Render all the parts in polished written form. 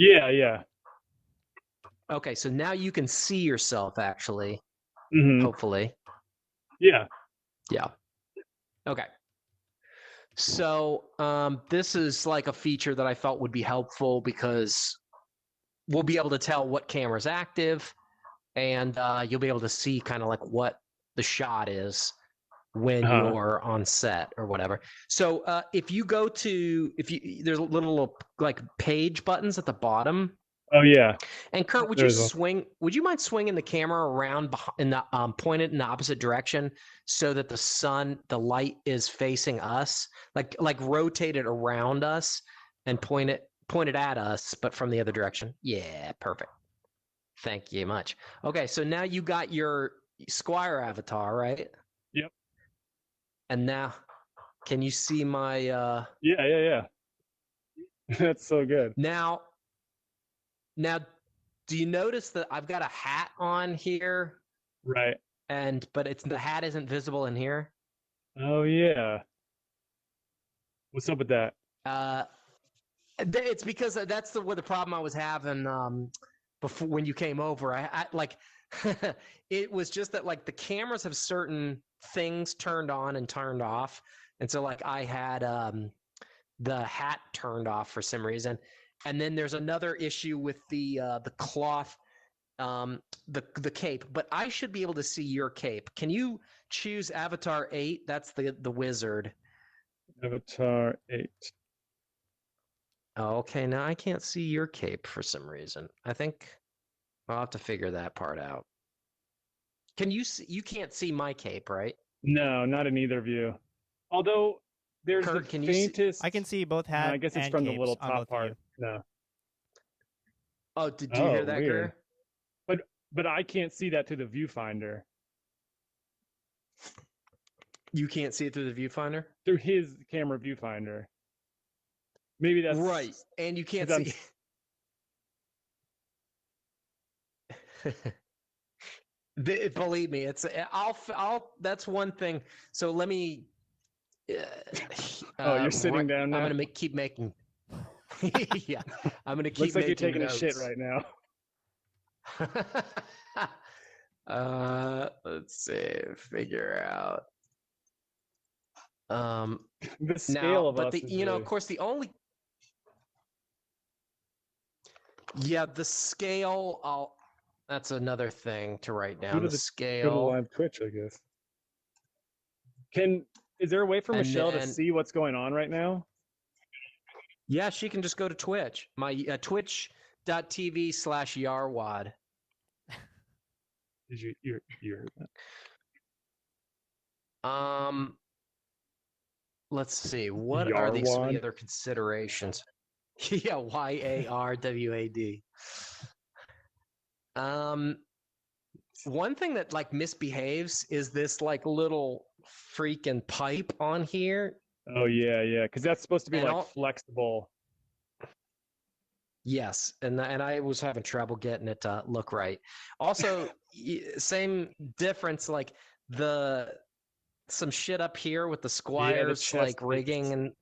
Yeah. Okay, so now you can see yourself actually, Hmm. hopefully. Yeah. Yeah. Okay. So this is like a feature that I felt would be helpful because we'll be able to tell what camera's active, and you'll be able to see kind of like what the shot is when Uh-huh. you're on set or whatever. So if you go to there's little like page buttons at the bottom. Oh yeah. And Kurt, would you There's a. swing? Would you mind swinging the camera around in the point it in the opposite direction so that the light is facing us, like rotate it around us and point it at us, but from the other direction. Yeah, perfect. Thank you much. Okay, so now you got your Squire avatar, right? Yep. And now, can you see my? Yeah. That's so good. Now, now, do you notice that I've got a hat on here? Right. But it's the hat isn't visible in here. Oh yeah. What's up with that? Uh, it's because that's what the problem I was having before when you came over. I like it was just that like the cameras have certain things turned on and turned off, and so like I had the hat turned off for some reason, and then there's another issue with the cloth the cape, but I should be able to see your cape. Can you choose Avatar 8? That's the wizard. Avatar 8. Oh, okay, now I can't see your cape for some reason. I think I'll have to figure that part out. Can you see, you can't see my cape, right? No, not in either view. Although there's the Kurt, can you see? faintest. I can see both I hat guess it's and from the capes little on top both of part. you. No. Oh, did you Oh, hear that, weird. Greer? But I can't see that through the viewfinder. You can't see it through the viewfinder? Through his camera viewfinder. Maybe that's Right, and you can't 'cause see. Believe me, it's I'll that's one thing. So let me Oh, you're sitting down I'm now. gonna keep making yeah, I'm gonna keep Looks like you're making taking a shit notes. right now. Let's see, figure out. The scale Now, of but us is of really course, the only the scale. That's another thing to write down. The go to scale, live Twitch, I guess. Is there a way for and Michelle to then see what's going on right now? yeah, she can just go to Twitch. My twitch.tv/Yarwad. Did you heard that? Let's see. What are some of the Yarwad? other considerations? Yeah, YARWAD. One thing that like misbehaves is this like little freaking pipe on here. Oh yeah, because that's supposed to be And like flexible. Yes, and I was having trouble getting it to look right. Also, same difference, like some shit up here with the Yeah, the Squires chest like piece. rigging, and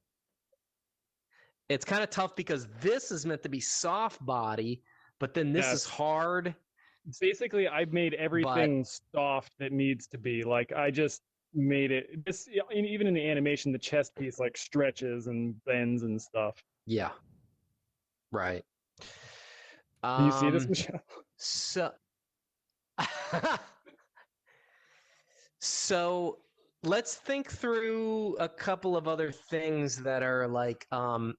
it's kind of tough because this is meant to be soft body, but then this is hard. Basically, I've made everything soft that needs to be. Like I just made it. This even in the animation, the chest piece like stretches and bends and stuff. Yeah, right. Can you see this, Michelle? So, so let's think through a couple of other things that are like, can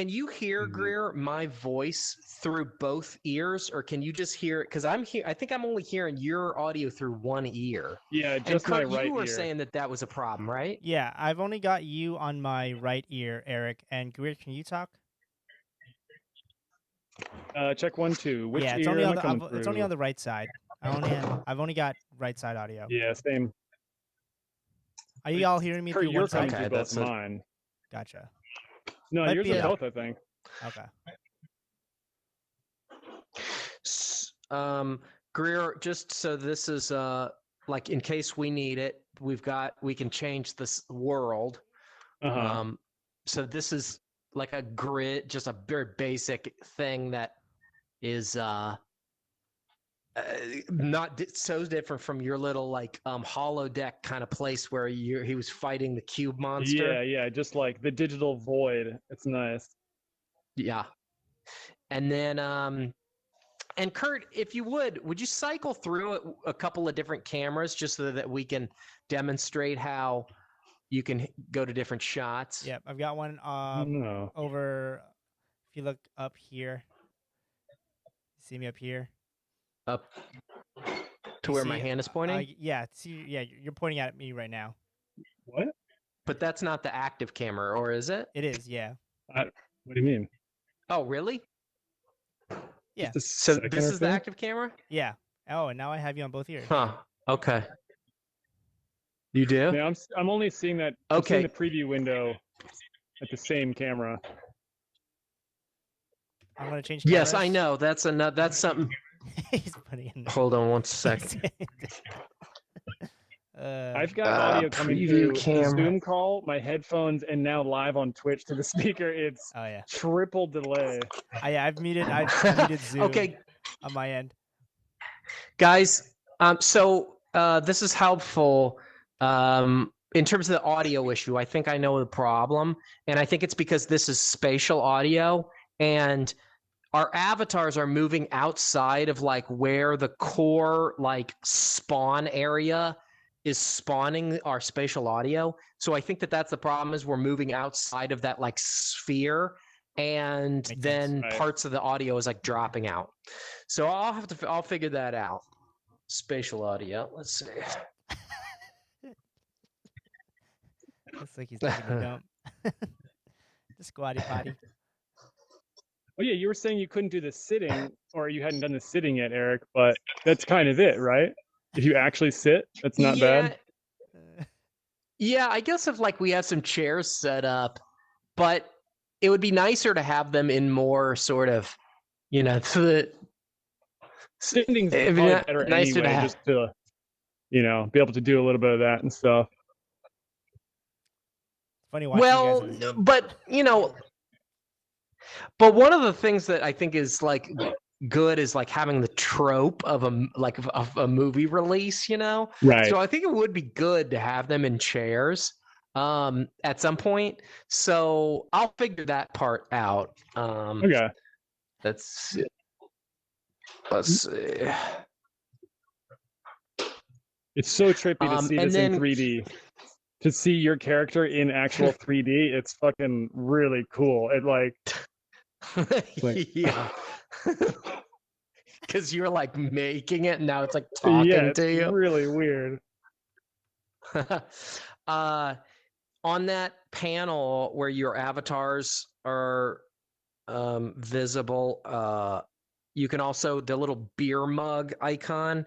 you hear, Greer, my voice through both ears, or can you just hear it? Because I'm here. I think I'm only hearing your audio through one ear. Yeah, just and Kurt, my right you were ear. saying that was a problem, right? Yeah, I've only got you on my right ear, Eric. And Greer, can you talk? Check 1, 2. Which yeah, it's ear only am on I coming the through? it's only on the right side. I've only got right side audio. Yeah, same. Are you all hearing me Kurt, through you're one coming side? through both mine. Gotcha. No, Might yours be are both, I think. Okay. Greer, just so this is like in case we need it, we can change this world. Uh-huh. So this is like a grid, just a very basic thing that is not so different from your little like holodeck kind of place where he was fighting the cube monster. Yeah, just like the digital void. It's nice. Yeah. And then and Kurt, if you would you cycle through a couple of different cameras just so that we can demonstrate how you can go to different shots? Yep, I've got one No. over. If you look up here, see me up here. Up to You where see, my hand is pointing? yeah, see, yeah, you're pointing at me right now. What? But that's not the active camera, or is it? It is, yeah. What do you mean? Oh, really? Yeah. Just a So second this or is two? the active camera? Yeah. Oh, and now I have you on both ears. Huh. Okay. You do? Yeah, I'm only seeing that. I'm seeing Okay. the preview window at the same camera. I'm gonna change Yes, cameras. I know. That's something. He's putting in. Hold on one second. I've got audio coming preview through camera. the Zoom call, my headphones, and now live on Twitch to the speaker. It's Oh yeah. triple delay. I've muted Zoom. Okay, On my end. guys. So this is helpful. In terms of the audio issue, I think I know the problem, and I think it's because this is spatial audio, and our avatars are moving outside of like where the core like spawn area is spawning our spatial audio. So I think that's the problem, is we're moving outside of that like sphere, and Makes then sense. Right. parts of the audio is like dropping out. So I'll figure that out. Spatial audio. Let's see. Looks like he's taking a dump. The squatty potty. Oh yeah, you were saying you couldn't do the sitting, or you hadn't done the sitting yet, Eric. But that's kind of it, right? If you actually sit, that's not bad. Yeah, I guess if like we have some chairs set up, but it would be nicer to have them in more sort of, Sitting's it'd be probably better nicer to anyway, have. just to, be able to do a little bit of that and stuff. Funny watching you Well, guys in Zoom. but one of the things that I think is like good is like having the trope of a movie release, Right. So I think it would be good to have them in chairs at some point. So I'll figure that part out. Okay. Let's see. It's so trippy to see and this in then- 3D. To see your character in actual 3D, it's fucking really cool. It like yeah. Because you're like making it, and now it's like talking yeah, it's to you. really weird. On that panel where your avatars are visible, you can also, the little beer mug icon,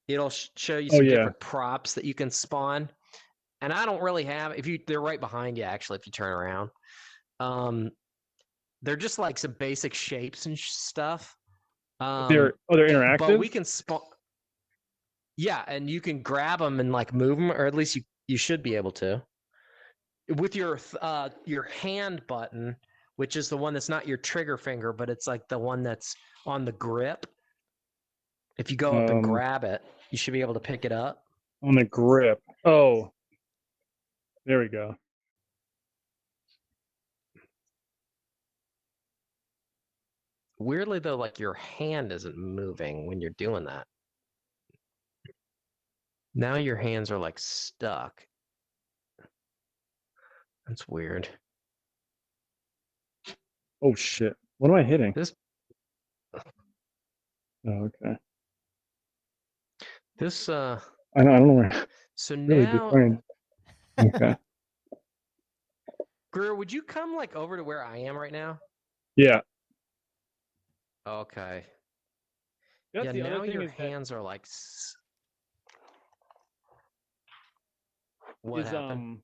it'll show you some different props that you can spawn. And I don't really have, they're right behind you actually if you turn around. They're just like some basic shapes and stuff. They're interactive. But we can spawn. Yeah, and you can grab them and like move them, or at least you should be able to. With your hand button, which is the one that's not your trigger finger, but it's like the one that's on the grip. If you go up and grab it, you should be able to pick it up. On the grip. Oh, there we go. Weirdly though, like your hand isn't moving when you're doing that. Now your hands are like stuck. That's weird. Oh shit! What am I hitting? This. Oh, okay. This. I don't know where. So Really now. defined. Okay. Greer, would you come like over to where I am right now? Yeah. Okay. That's Yeah. the Now other thing your is hands are like. What happened?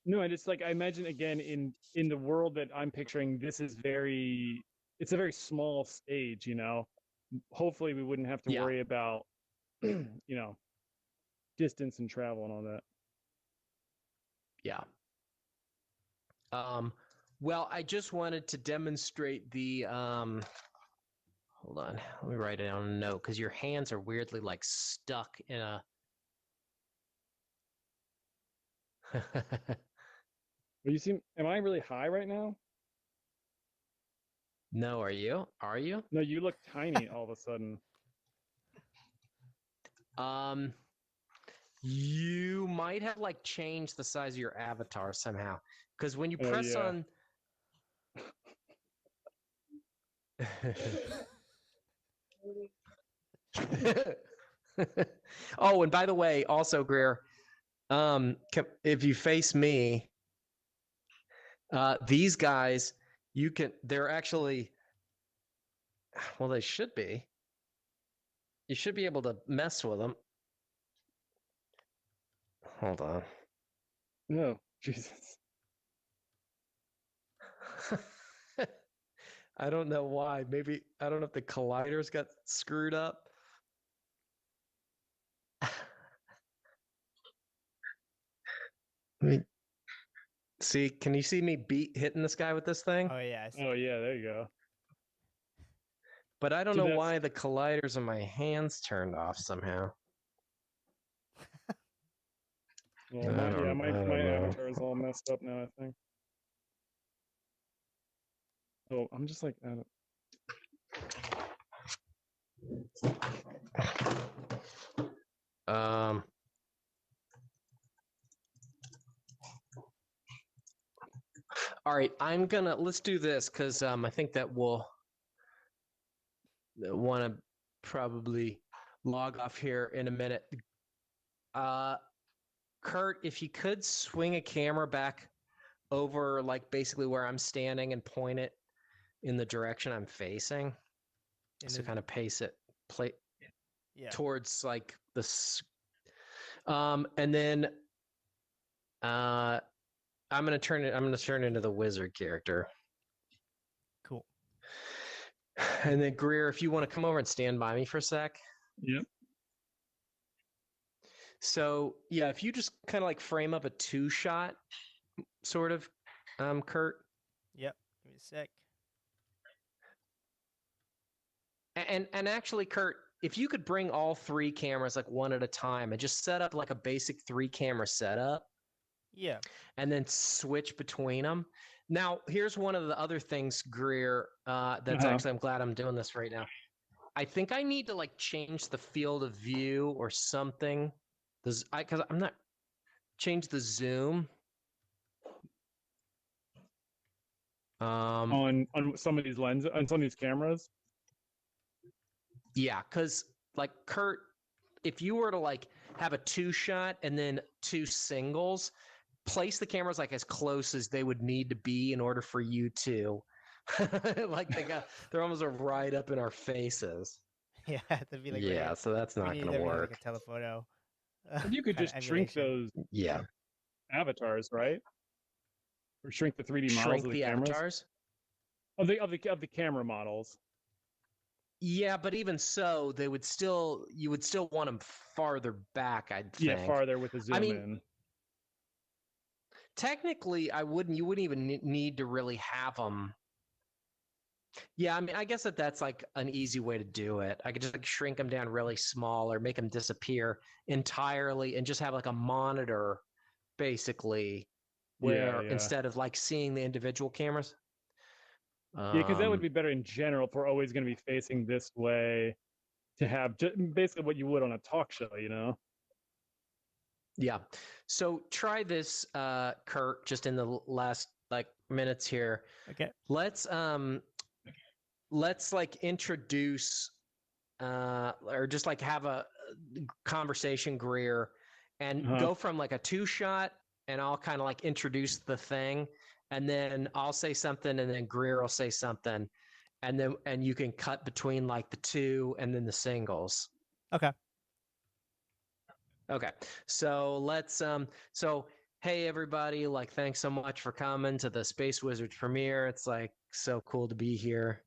No, I just like, I imagine again in the world that I'm picturing, it's a very small stage, Hopefully we wouldn't have to worry about distance and travel and all that. Yeah. Well, I just wanted to demonstrate the hold on, let me write it on a note because your hands are weirdly like stuck in a. Well, you seem. Am I really high right now? No, are you? Are you? No, you look tiny all of a sudden. You might have like changed the size of your avatar somehow because when you Oh press yeah. on. Oh, and by the way, also Greer, if you face me, these guys, they're actually, well, they should be. You should be able to mess with them. Hold on. No, Jesus. I don't know why. Maybe, I don't know if the colliders got screwed up. See, can you see me hitting this guy with this thing? Oh yeah. I see. Oh yeah, there you go. But I don't See, know that's- why the colliders on my hands turned off somehow. Well, my avatar is all messed up now, I think. Oh, I'm just like, All right, let's do this because I think that we'll want to probably log off here in a minute. Kurt, if you could swing a camera back over like basically where I'm standing and point it in the direction I'm facing, so kind of play towards like this. And then I'm gonna turn into the wizard character. Cool. And then Greer, if you want to come over and stand by me for a sec. Yep. So yeah, if you just kind of like frame up a 2-shot, sort of, Kurt. Yep. Give me a sec. And actually, Kurt, if you could bring all 3 cameras like one at a time and just set up like a basic 3-camera setup. Yeah. And then switch between them. Now, here's one of the other things, Greer, that's actually, I'm glad I'm doing this right now. I think I need to like change the field of view or something. Because I'm not, change the zoom. On some of these lenses, on some of these cameras. Yeah, because like Kurt, if you were to like have a 2-shot and then 2 singles, place the cameras like as close as they would need to be in order for you to like they're almost right up in our faces. Yeah. That'd be like so that's not going to work. Like a telephoto. You could just shrink those avatars, right? Or shrink the 3D models of the cameras. Avatars of the camera models. Yeah, but even so, you would still want them farther back, I'd think. Yeah, farther with the zoom in. Technically, you wouldn't even need to really have them. Yeah, I mean, I guess that's like an easy way to do it. I could just like shrink them down really small or make them disappear entirely and just have like a monitor, basically, where instead of like seeing the individual cameras. Yeah, because that would be better in general if we're always going to be facing this way to have basically what you would on a talk show, you know? Yeah. So try this, Kurt, just in the last like minutes here. Okay. Let's like introduce or just like have a conversation, Greer, and go from like a 2-shot, and I'll kind of like introduce the thing, and then I'll say something, and then Greer will say something, and you can cut between like the 2 and then the singles. Okay. Okay. So let's hey everybody, like thanks so much for coming to the Space Wizards premiere. It's like so cool to be here.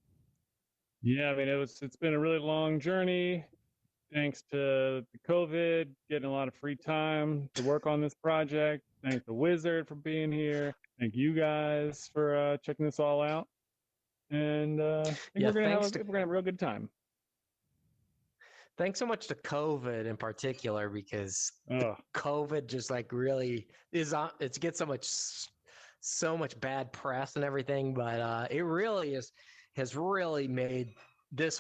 Yeah, I mean it's been a really long journey. Thanks to the COVID, getting a lot of free time to work on this project. Thank the wizard for being here. Thank you guys for checking this all out. And I think Yeah, we're gonna have a real good time. thanks so much to COVID in particular, because Oh, COVID just like really is on. It gets so much bad press and everything, but it really has really made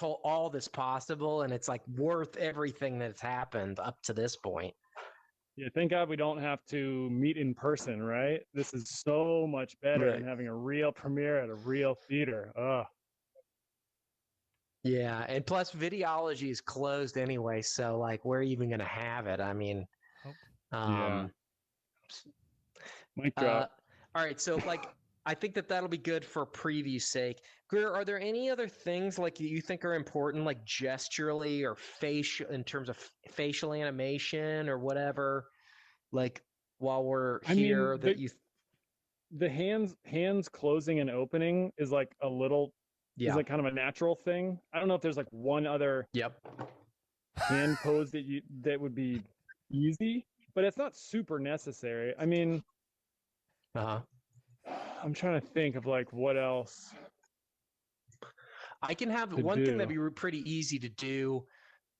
all this possible, and it's like worth everything that's happened up to this point. yeah. Thank God we don't have to meet in person, right? This is so much better than Right. having a real premiere at a real theater. Oh, Yeah, and plus videology is closed anyway, so like we're even gonna have it. I mean, Oh, yeah. um, Mic Uh, drop. all right, so like I think that'll be good for preview's sake. Greer, are there any other things like you think are important, like gesturally or facial, in terms of facial animation or whatever? Like while we're I mean, here, that you, the hands closing and opening is like a little is yeah, like kind of a natural thing. I don't know if there's like one other yep, hand pose that would be easy, but it's not super necessary. I mean, uh-huh. I'm trying to think of like what else I can have to one thing that'd do. be pretty easy to do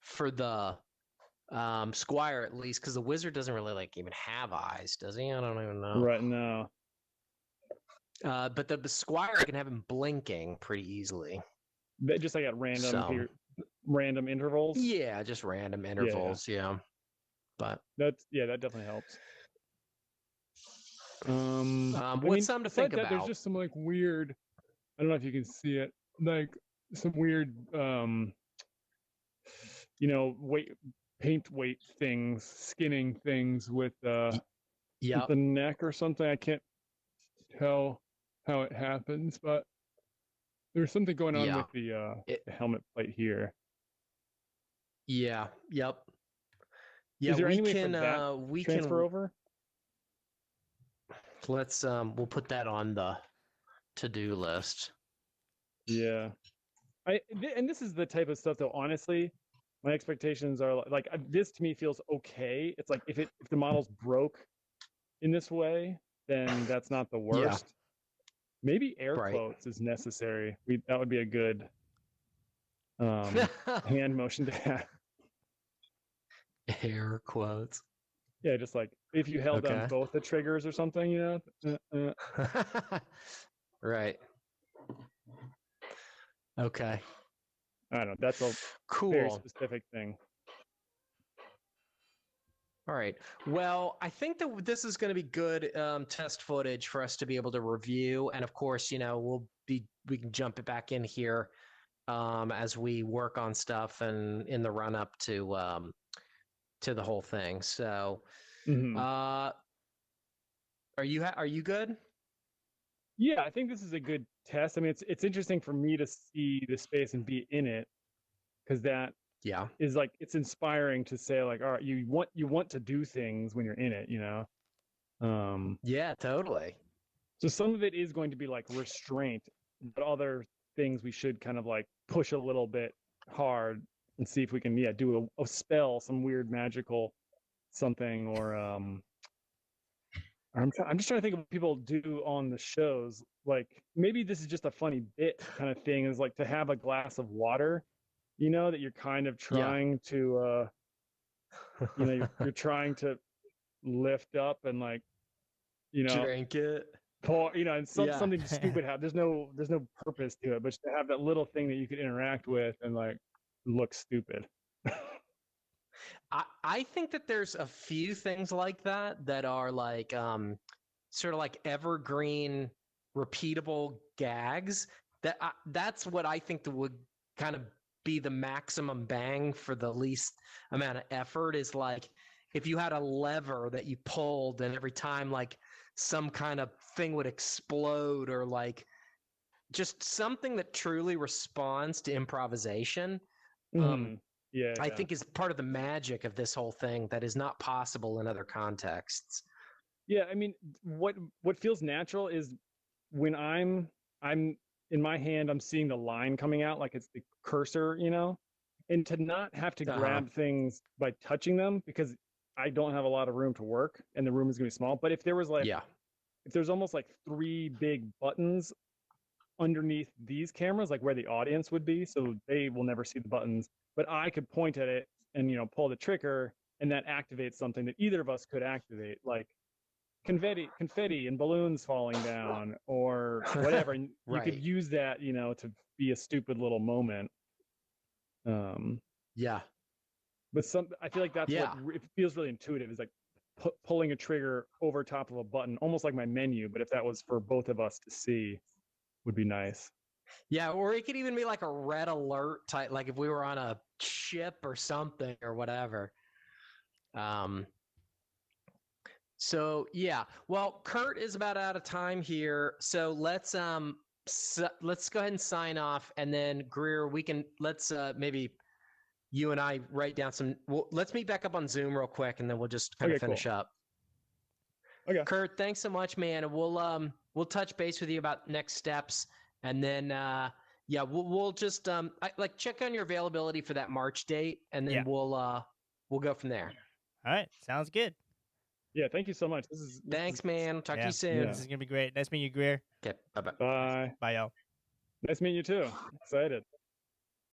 for the Squire, at least, because the wizard doesn't really like even have eyes, does he? I don't even know. Right now. But the Squire, I can have him blinking pretty easily. Just like at So random intervals. yeah, just random Yeah, intervals. Yeah, but that definitely helps. I what's mean, something to think besides that, there's about? just some like weird. I don't know if you can see it, like some weird, weight paint weight things, skinning things with Yep. the neck or something. I can't tell how it happens, but there's something going on Yeah. with the It, helmet plate here. yeah. Yep. Yeah. Is there any way for that We transfer can. over? Let's. We'll put that on the to-do list. Yeah. And this is the type of stuff, though. Honestly, my expectations are like this to me feels okay. It's like if the model's broke in this way, then that's not the Yeah. worst. Maybe air Right. quotes is necessary. That would be a good hand motion to have. Air quotes. Yeah, just like if you held on Okay. both the triggers or something, Right. Okay. I don't know. That's a very Cool. specific thing. All right. Well, I think that this is going to be good test footage for us to be able to review, and of course, we can jump it back in here as we work on stuff and in the run up to the whole thing. So, Mm-hmm. are you good? Yeah, I think this is a good test. I mean, it's interesting for me to see the space and be in it, because that Yeah. is like it's inspiring to say like, all right, you want to do things when you're in it, Yeah, totally. So some of it is going to be like restraint, but other things we should kind of like push a little bit hard and see if we can do a spell, some weird magical something, or I'm just trying to think of what people do on the shows. Like maybe this is just a funny bit kind of thing, is like to have a glass of water, that you're kind of Yeah. trying to you're trying to lift up and like, Drink it. pour, and Yeah. something stupid happen. There's no purpose to it, but just to have that little thing that you could interact with and like look stupid. I think that there's a few things like that are like sort of like evergreen, repeatable gags. That's what I think that would kind of be the maximum bang for the least amount of effort. Is like if you had a lever that you pulled, and every time like some kind of thing would explode, or like just something that truly responds to improvisation. Mm-hmm. Yeah, I yeah. think is part of the magic of this whole thing that is not possible in other contexts. Yeah, I mean, what feels natural is when I'm in my hand, I'm seeing the line coming out like it's the cursor, and to not have to Uh-huh. grab things by touching them, because I don't have a lot of room to work and the room is going to be small. But if there was like Yeah. if there's almost like 3 big buttons underneath these cameras, like where the audience would be, so they will never see the buttons, but I could point at it and pull the trigger, and that activates something that either of us could activate, like confetti and balloons falling down or whatever. And you could Right. use that, to be a stupid little moment. Yeah. But I feel like that's Yeah. what it feels really intuitive, is like pulling a trigger over top of a button, almost like my menu, but if that was for both of us to see, would be nice. Yeah, or it could even be like a red alert type, like if we were on a ship or something or whatever. So yeah, well, Kurt is about out of time here, so let's go ahead and sign off, and then Greer, let's maybe you and I write down let's meet back up on Zoom real quick, and then we'll just kind of finish up. Okay. Kurt, thanks so much, man. We'll touch base with you about next steps, and then yeah, we'll just check on your availability for that March date, and then we'll go from there. All right, sounds good. Yeah, thank you so much. Thanks, man. Talk to you soon. This is gonna be great. Nice meeting you, Greer. Okay, bye-bye. Bye. Bye, y'all. Nice meeting you too. Excited.